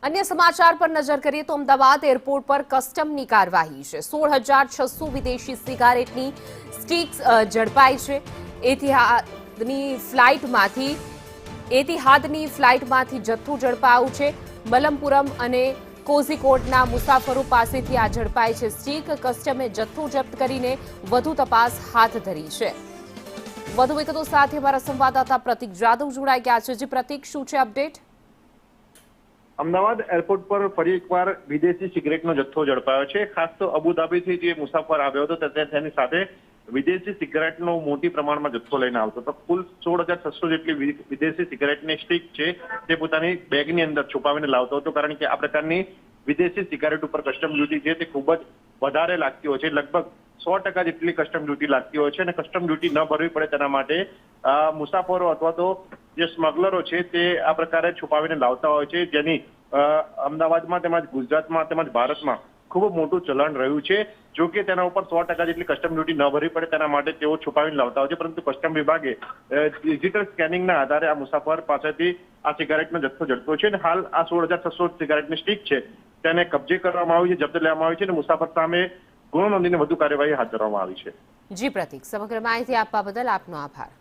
अन्य समाचार पर नजर करिए तो अमदावाद एरपोर्ट पर कस्टमनी कार्यवाही है। 16,600 विदेशी सिगारेटनी स्टिक्स झड़पाई है। एतिहादनी फ्लाइटमांथी जથ્થું ઝડપાયું છે। મલમપુરમ અને કોઝિકોડના મુસાફરો પાસેથી આ ઝડપાઈ છે સ્ટિક। કસ્ટમે જથ્થું જપ્ત કરીને વધુ તપાસ હાથ ધરી છે। વધુ વિગતો સાથે અમારા સંવાદદાતા પ્રતિક જાદવ જોડાઈ ગયા છે। જી પ્રતિક, શું છે અપડેટ? અમદાવાદ એરપોર્ટ પર ફરી એકવાર વિદેશી સિગરેટનો જથ્થો ઝડપાયો છે। ખાસ તો અબુધાબીથી જે મુસાફર આવ્યો હતો તેની સાથે વિદેશી સિગરેટનો મોટી પ્રમાણમાં જથ્થો લઈને આવતો હતો। કુલ 16,600 જેટલી વિદેશી સિગરેટની સ્ટિક છે તે પોતાની બેગની અંદર છુપાવીને લાવતો હતો, કારણ કે આ પ્રકારની વિદેશી સિગારેટ ઉપર કસ્ટમ ડ્યુટી છે તે ખૂબ જ વધારે લાગતી હોય છે। લગભગ 100% જેટલી કસ્ટમ ડ્યુટી લાગતી હોય છે અને કસ્ટમ ડ્યુટી ન ભરવી પડે તેના માટે મુસાફરો અથવા તો જે સ્મગલરો છે તે આ પ્રકારે છુપાવીને લાવતા હોય છે, જેની અમદાવાદમાં તેમજ ગુજરાતમાં તેમજ ભારતમાં ખૂબ મોટું ચલણ રહ્યું છે। જો કે તેના ઉપર 100% જેટલી કસ્ટમ ડ્યુટી ન ભરવી પડે તેના માટે તેઓ છુપાવીને લાવતા હોય છે, પરંતુ કસ્ટમ વિભાગે ડિજિટલ સ્કેનિંગના આધારે આ મુસાફર પાસેથી આ સિગારેટનો જથ્થો ઝડપ્યો છે અને હાલ આ 16,600 સિગારેટની સ્ટિક છે તેને કબજે કરવામાં આવી છે, જપ્ત લેવામાં આવી છે અને મુસાફર સામે ગુનો નોંધીને વધુ કાર્યવાહી હાથ ધરવામાં આવી છે। જી પ્રતિક, સમગ્ર માહિતી આપવા બદલ આપનો આભાર।